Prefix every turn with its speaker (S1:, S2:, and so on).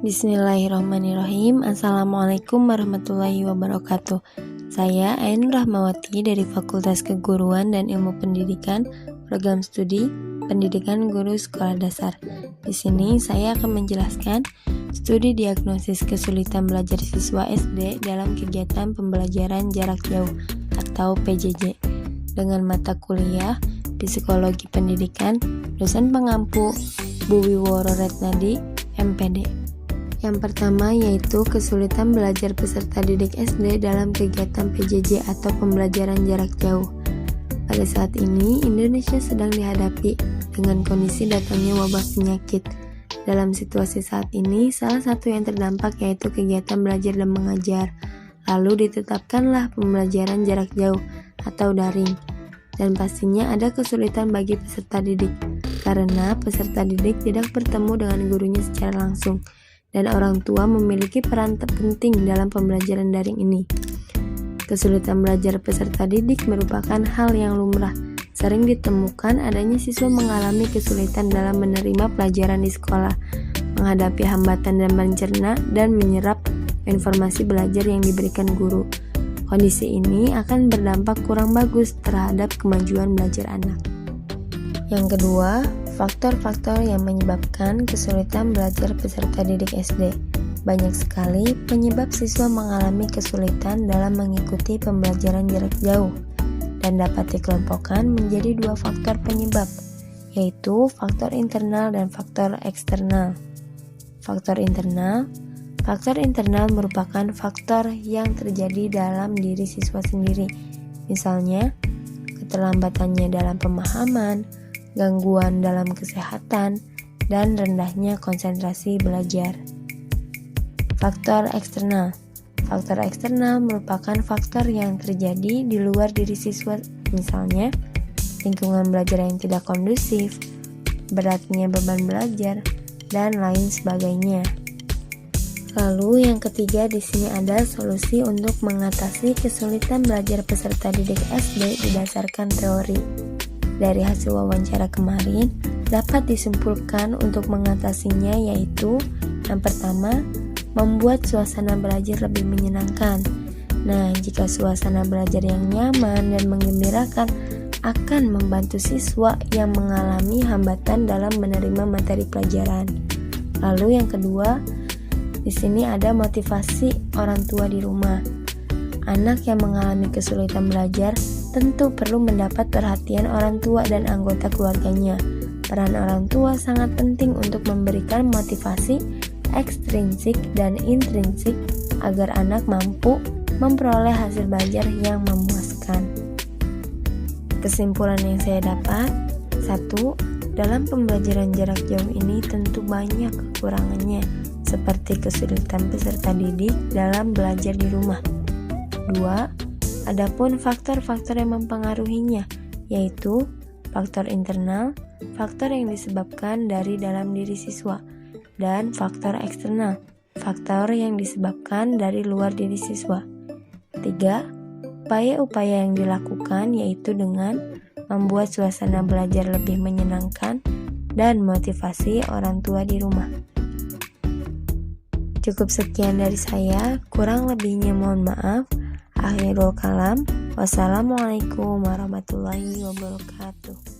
S1: Bismillahirrahmanirrahim. Assalamualaikum warahmatullahi wabarakatuh. Saya Ainur Rahmawati dari Fakultas Keguruan dan Ilmu Pendidikan, Program Studi Pendidikan Guru Sekolah Dasar. Di sini saya akan menjelaskan studi diagnosis kesulitan belajar siswa SD dalam kegiatan pembelajaran jarak jauh atau PJJ dengan mata kuliah Psikologi Pendidikan, dosen pengampu Bu Wiworo Retnadi, MPD. Yang pertama yaitu kesulitan belajar peserta didik SD dalam kegiatan PJJ atau pembelajaran jarak jauh. Pada saat ini, Indonesia sedang dihadapi dengan kondisi datangnya wabah penyakit. Dalam situasi saat ini, salah satu yang terdampak yaitu kegiatan belajar dan mengajar. Lalu ditetapkanlah pembelajaran jarak jauh atau daring. Dan pastinya ada kesulitan bagi peserta didik, karena peserta didik tidak bertemu dengan gurunya secara langsung. Dan orang tua memiliki peran penting dalam pembelajaran daring ini. Kesulitan belajar peserta didik merupakan hal yang lumrah. Sering ditemukan adanya siswa mengalami kesulitan dalam menerima pelajaran di sekolah, menghadapi hambatan dan mencerna dan menyerap informasi belajar yang diberikan guru. Kondisi ini akan berdampak kurang bagus terhadap kemajuan belajar anak. Yang kedua, faktor-faktor yang menyebabkan kesulitan belajar peserta didik SD. Banyak sekali penyebab siswa mengalami kesulitan dalam mengikuti pembelajaran jarak jauh dan dapat dikelompokkan menjadi dua faktor penyebab, yaitu faktor internal dan faktor eksternal. Faktor internal merupakan faktor yang terjadi dalam diri siswa sendiri. Misalnya, keterlambatannya dalam pemahaman, gangguan dalam kesehatan, dan rendahnya konsentrasi belajar. Faktor eksternal merupakan faktor yang terjadi di luar diri siswa, misalnya lingkungan belajar yang tidak kondusif, beratnya beban belajar, dan lain sebagainya. Lalu yang ketiga di sini ada solusi untuk mengatasi kesulitan belajar peserta didik SD berdasarkan teori. Dari hasil wawancara kemarin, dapat disimpulkan untuk mengatasinya yaitu yang pertama, membuat suasana belajar lebih menyenangkan. Nah, jika suasana belajar yang nyaman dan menggembirakan akan membantu siswa yang mengalami hambatan dalam menerima materi pelajaran. Lalu yang kedua, di sini ada motivasi orang tua di rumah. Anak yang mengalami kesulitan belajar tentu perlu mendapat perhatian orang tua dan anggota keluarganya. Peran orang tua sangat penting untuk memberikan motivasi ekstrinsik dan intrinsik agar anak mampu memperoleh hasil belajar yang memuaskan. Kesimpulan yang saya dapat, 1. Dalam pembelajaran jarak jauh ini tentu banyak kekurangannya, seperti kesulitan peserta didik dalam belajar di rumah. 2. Adapun faktor-faktor yang mempengaruhinya, yaitu faktor internal, faktor yang disebabkan dari dalam diri siswa, dan faktor eksternal, faktor yang disebabkan dari luar diri siswa. 3. Upaya-upaya yang dilakukan yaitu dengan membuat suasana belajar lebih menyenangkan dan motivasi orang tua di rumah. Cukup sekian dari saya, kurang lebihnya mohon maaf. Akhirul kalam, wassalamualaikum warahmatullahi wabarakatuh.